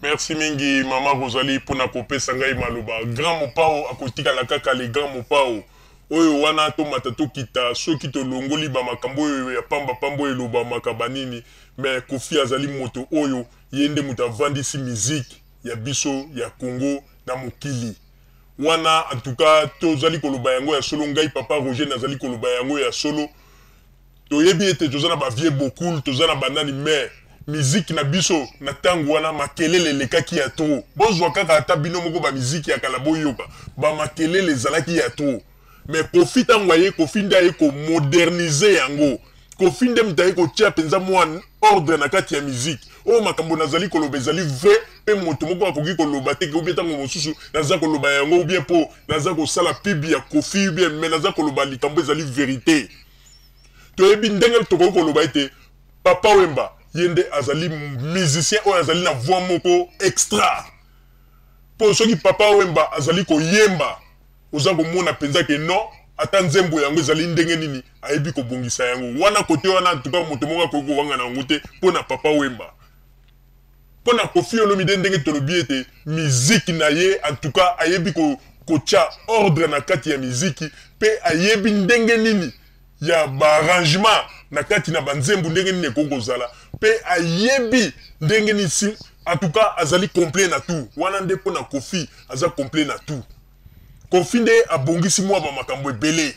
Merci mingi Mama Rosalie pour na kopesa ngai maloba. Grand mopao akotika la kaka le grand mopao. Oyo wana to matato kita soki to longoli ba makambo ya pamba pambo eloba makabanini mais Kofi azali moto oyo yende muta vandisi musique ya biso ya Congo na mokili. Wana en tout cas to zali koloba yango ya solo ngai papa Roger nazali koloba yango ya solo. To yebi ete tozana ba vie beaucoup tozana banani mais musique na biso na tango wana makelele lekaki ya trop. Bozwa kaka ata bino moko ba musique ya kala boyoka ba makelele zalaki ya trop. Mais Kofi tango ye Kofi ndaye ko moderniser yango. Kofi ndem taye ko tia penza mwa ordre na kati ya musique. O makambo nazali koloba ezali vrai pe moto moko akoki koloba te ko betango mosusu naza koloba yango ou bien po naza ko sala pub ya Kofi ou bien mais naza koloba likambo ezali vérité. To yebi ndenge to koloba ete Papa Wemba yende azali musicien ou azali na voix moko extra. Pour ceux qui Papa Wemba azali ko yemba oza komona penza ke non ata nzembo yango ezali ndenge nini ayebi ko bongisa yango wana kote wana en tout cas moto moko ko wanga na ngote pona Papa Wemba pona Kofi Olomide ndenge tolobi ete musique na ye en tout cas ayebi ko tia ordre na kati ya musique pe ayebi ndenge nini ya ba arrangement na kati na banzembo ndenge nini kokozala pe ayebi ndenge nini si en tout cas azali complet na tout wana nde pona Kofi aza complet na tout. Kofi nde abongisi mwa ba makambo ebele.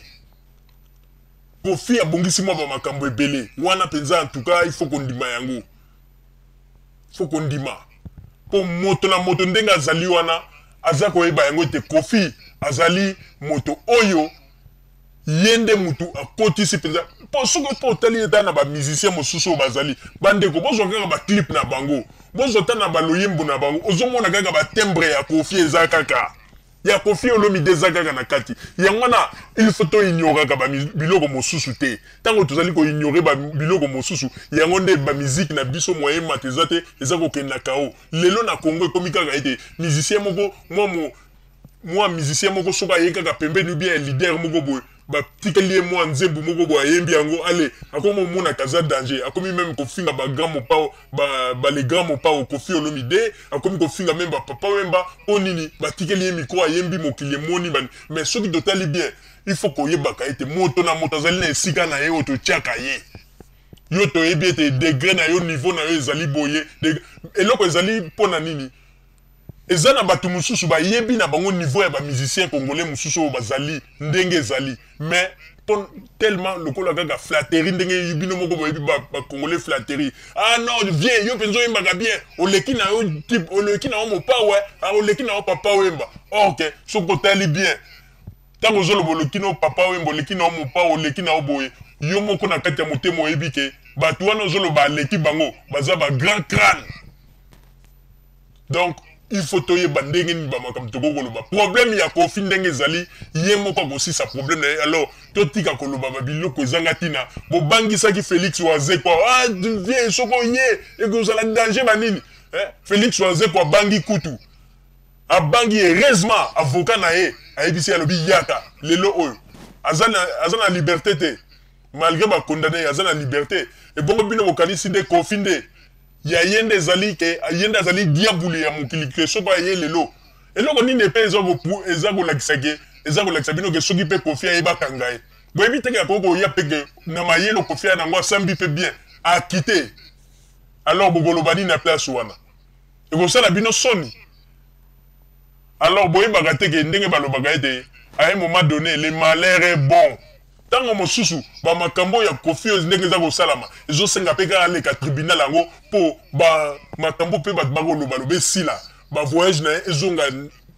Kofi abongisi mwa ba makambo ebele. Wana penza en tout cas il faut kondima yango. Faut kondima. Po moto na moto ndenga azali wana aza koyeba yango te Kofi azali moto oyo yende mutu akotisi penza. Po soko po tali eta na ba musicien mosusu bazali. Bandeko bozo kaka ba clip na bango. Bozo tana ba loyembo na bango. Ozomona kaka ba timbre ya Kofi eza kaka. Ya Kofi Olomide zaka na kati yangwana il faut to ignorer ka ba biloko mosusu te tango tozali ko ignorer ba biloko mosusu yango nde ba musique na biso moyen matezate ezako kenda kao lelo na Congo komika ka ete musicien moko moi musicien moko soka yeka ka pembeni bien leader moko boy ba tikeli moi nzembu moko boy yembi yango ale akomo mona kaza danger akomi même ko finga ba grand mopao ba les grands mopao Kofi Olomide akomi ko finga même ba Papa Wemba onini ba tikeli micro yembi mokili moni ban mais soki totali bien il faut ko yeba ka ete moto na moto zali na esika na ye oto tiaka ye yo to yebi ete degré na yo niveau na yo ezali boye eloko ezali pona nini ezana batu mususu ba yebi na bango niveau ya ba musicien congolais mususu bazali ndenge ezali mais tellement lokola kaka flatterie ndenge bino moko boyebi ba congolais flatterie ah non viens yo penzo yemba bien oleki na yo type oleki na yo mopawe oleki na yo Papa Wemba OK soko tali bien tango zolo boleki na Papa Wemba oleki na yo mopawe oleki na yo boye yo moko na kati ya motemo oyebi ke batu wana zolo ba leki bango baza ba grand crâne donc il faut toyer bandenge ni ba makam to koloba problème ya Kofi ndenge ezali ye moko aussi sa problème alors to tika koloba ba biloko ezanga tina bo bangisa ki Félix Oise quoi ah viens soko nye et que la danger banini Félix Oise quoi bangi kutu a bangi heureusement avocat na ye ayebisi alobi yaka lelo oyo azana liberté te malgré ba condamné azana liberté et bongo bino bokanisi de Kofi nde ya yende zali ke yende zali diabulu ya mokili ke soko ye lelo eloko nini pe ezako lakisake ezako lakisa bino ke soki pe Kofi ayeba kangaye boyebi teke akoko ya peke na mayelo Kofi na ngwa sambi pe bien a quitter alors bogolobani na place wana eko sala bino soni alors boyeba teke ndenge balobaka ete à un moment donné le malheur est bon. Tango mosusu ba makambo ya Kofi ndenge za ko salama ezo senga pe ka le ka tribunal yango po ba makambo pe ba bagolo be sila ba voyage na ezonga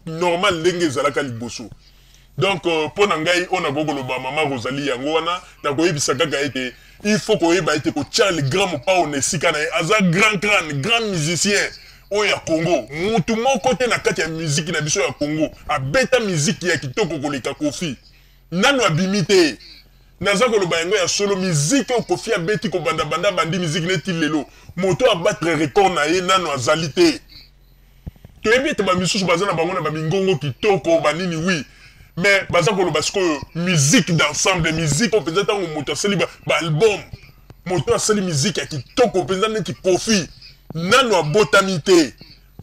normal ndenge zalaka liboso donc po na ngai ona gogolo ba mama Rosalie yango wana na ko yebisa kaka ete il faut ko yeba ete ko Charles grand mopao ne sika na aza grand crâne grand musicien oya Congo mutu moko te na kati ya musique na biso ya Congo abeta musique ya kitoko koleka Kofi nano abimite naza koloba yango ya solo musique o Kofi abeti ko banda bandi musique neti lelo moto abattre record na ye nano azali te to yebi te ba misusu bazana bango na ba mingongo kitoko banini oui mais baza koloba siko musique d'ensemble musique o penza tango moto asali ba album moto asali musique ya kitoko penza neti Kofi nano abotami te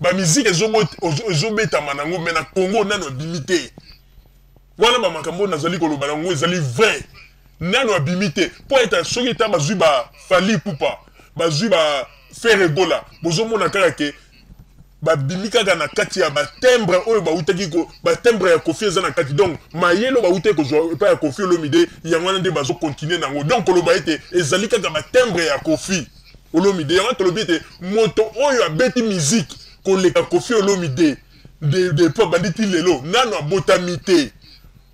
ba musique ezobeta manango mais na Congo nano bimité wana ba makambo nazali koloba nango ezali vrai nano abimité po eta soki ta bazui ba Fally Ipupa bazui ba Ferregola bozomona kaka ke babimi kaka na kati ya batembre oyo bautaki ko batembre ya Koffi eza na kati donc mayelo baute kozwa pa ya Koffi Olomide yango wana nde bazo continuer nango donc koloba ete ezali kaka batembre ya Koffi Olomide yango tolobi ete moto oyo abeti musique koleka Koffi Olomide de po banditi lelo nano abotami te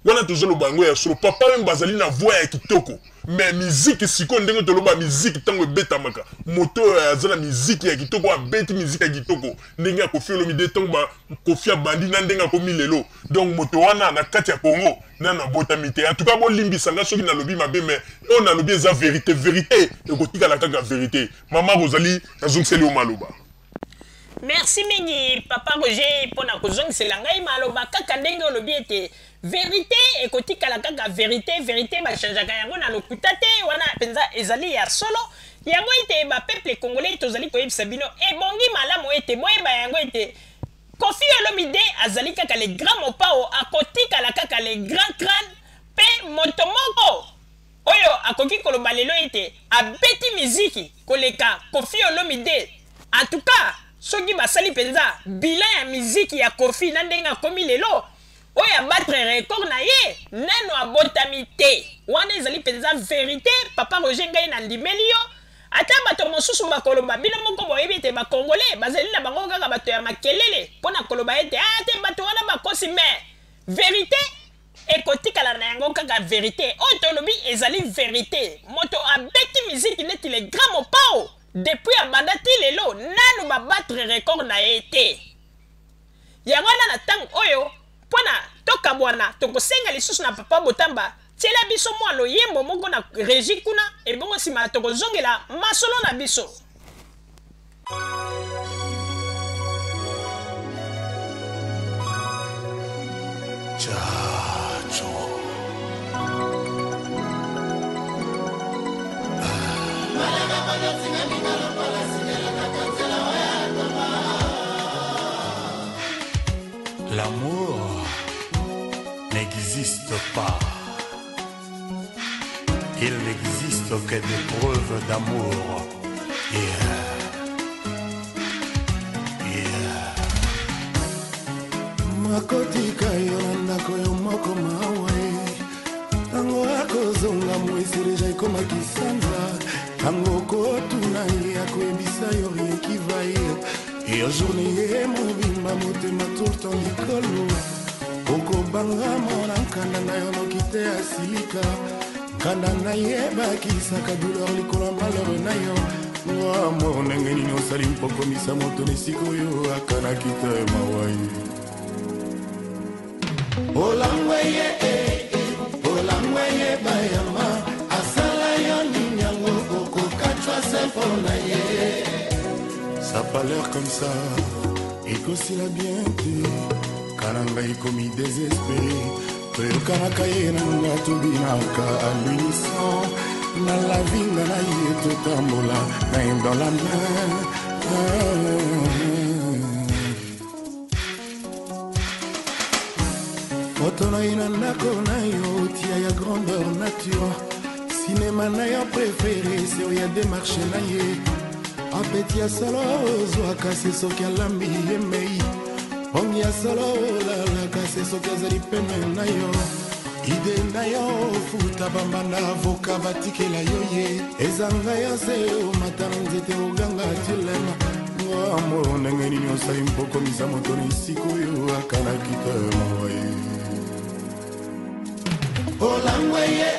wana tozoloba yango ya solo papa même bazali na voix ya kitoko mais musique siko ndenge toloba musique tango ebetamaka moto azala musique ya kitoko abeti musique ya kitoko ndenge Koffi Olomide tango ba Koffi abandi na ndenge akomi lelo donc moto wana na kati ya Congo nana botami te en tout cas bolimbisa nga soki nalobi mabe mais on nalobi eza vérité vérité ekotikala kaka vérité mama Rosalie nazongiseli o maloba. Merci mingi papa Roger pona kozongisela ngai maloba kaka ndenge olobi ete vérité ekotikala kaka vérité bachangeaka yango na lokuta te wana penza ezali ya solo yango ete ba peuple congolais tozali koyebisa bino ebongi malamu ete boyeba yango ete Koffi Olomide azali kaka le grand mopao akotikala kaka le grand crâne pe moto moko oyo akoki koloba lelo ete abeti miziki koleka Koffi Olomide en tout cas soki basali penza bilan ya miziki ya Koffi na ndenge akomi lelo oyo abatre record na ye nano abotami te wana ezali penza vérité papa Roger ngai na ndimeli yo ata bato mosusu bakoloba bino moko boyebi ete bakongolais bazali na bango kaka bato ya makelele mpona koloba ete te bato wana bakosi mais vérité ekotikala na yango kaka vérité oyo tolobi ezali vérité moto abeti miziki neti le grand mopao depuis abanda ti lelo nanu babatre record na ye te yango wana na ntango oyo mpona tokabwana tokosenga lisusu na papa Botamba tiela biso mwa loyembo moko na régie kuna ebongo nsima tokozongela masolo na biso. L'amour n'existe pas. Il n'existe que des preuves d'amour. Makotika yolanda koyo moko mawe tango akozonga mwesereja ikoma kisanza tango kotuna ye akoyebisa yo rien qui va ye et journée ye mobimba motema tout le temps likolo okobanga mona nkanda na yo noki te asilika nkanda na ye bakisaka douleur likolo ya malheure na yo amour ndenge nini osali mpokomisa moto na esika oyo akanaki te mawai olangweye bayama asala yo nini yango okokatwa se mpona ye ça pas l'air comme ça ekosila bien te kana ngai komi désespéré toyokanaka ye na nga tobinaka alunisant na lavinga na ye totambola main dans la main foto na ye na ndako na yo tia ya grandeur nature sinema na yo préféré se oyo ya démarche na ye apeti ya solo ozwaka se soki alambi ye mei pongi ya solo olalaka se soki azali pene na yo ide na yo futa bambanda avoka batikela yo ye ezanga yo se omata na nzete oganga tilema ngamo ndenge nini osali mpokomisa moto na esika oyo akanaki te mawaye olangweye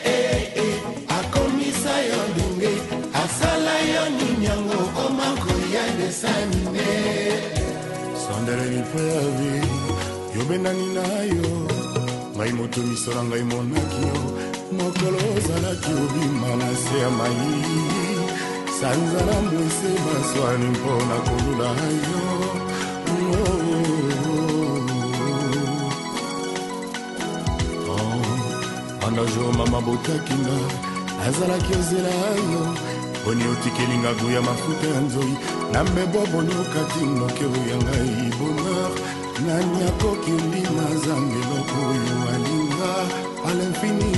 akomisa yo ndenge asala yo nini yango okomako ya desanime sandeleli mpe ya vi yobendani na yo ngai moto miso na ngai monaki yo mokolo ozalaki obima na se ya mai sanza na mwese maswani mpona kolula yo anda jo mama botakinga azalaki ozela yo Boni otikelinga guya mafuta ya nzoi na mbebo boni okati moke ya ngai bonheur nani akoki ndima zangeloko oyo alinga à l'infini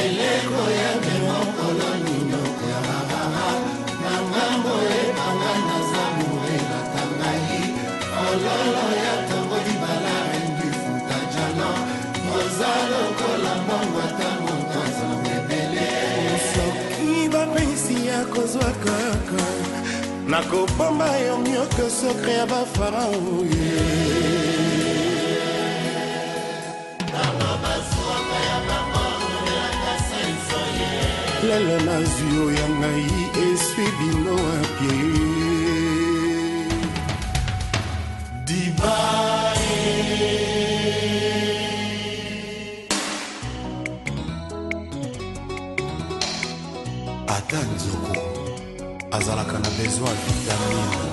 eleko ya bemokolo ninoko ya na ngambo ebanga na zamure natangai ololo ya tongo libala rengi futa jalo mozalo kola mbongo ata mokonza mebele soki bapesi ya kozwa kaka nakopomba yo mioke sokre ya bafarao lelo nazwi oyo ya ngai eswi bino apie dibae ata nzoko azalaka na besoin vitamine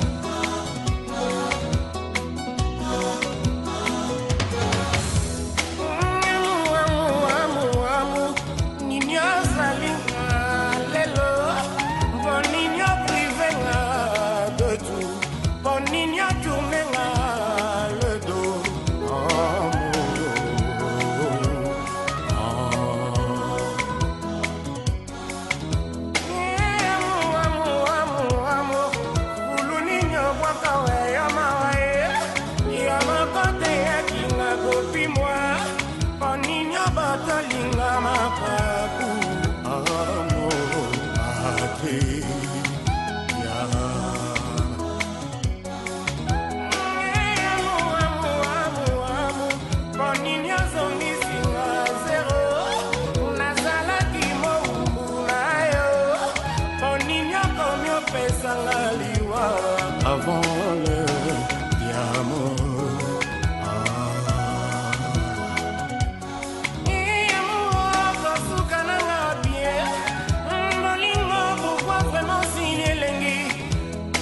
avant le diamant. Pourquoi vraiment signer l'engi?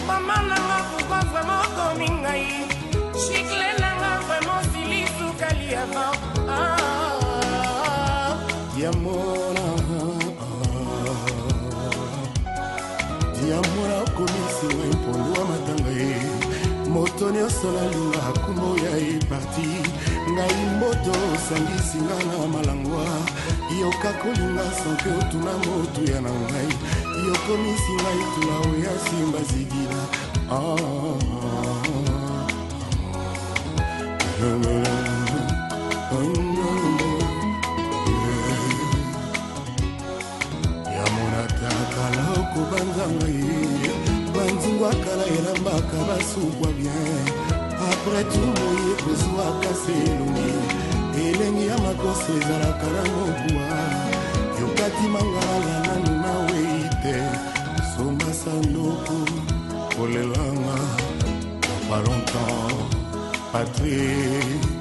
Maman n'a pourquoi vraiment coming aïe? Chicle n'a vraiment signé sous Kaliama. Diamora komisi wa ipolwa matanga ye motoni osola linga hakumo ya parti ngai moto sangisi ngana malangwa yoka kolinga sanke otuna motu ya na ngai yokomisi ngai tula oya simba zigina Banzanga banzingwa kala elambaka basukwa bien après tout moye kozwa kaselungi elengi ya makosi ezalaka na mokuwa yokati mangala nanu nawe ite somba sanoko kolelanga pas longtemps Patrick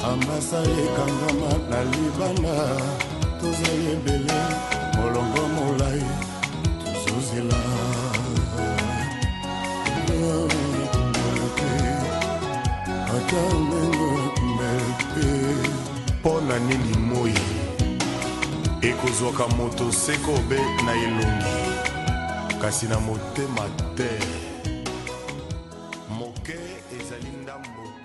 ambasale kangama na libana tozali ebele molongo molai tozozela ata mpe mpo na nini moi ekozwaka moto sekobe na elongi kasi na motema te moke ezali ndambo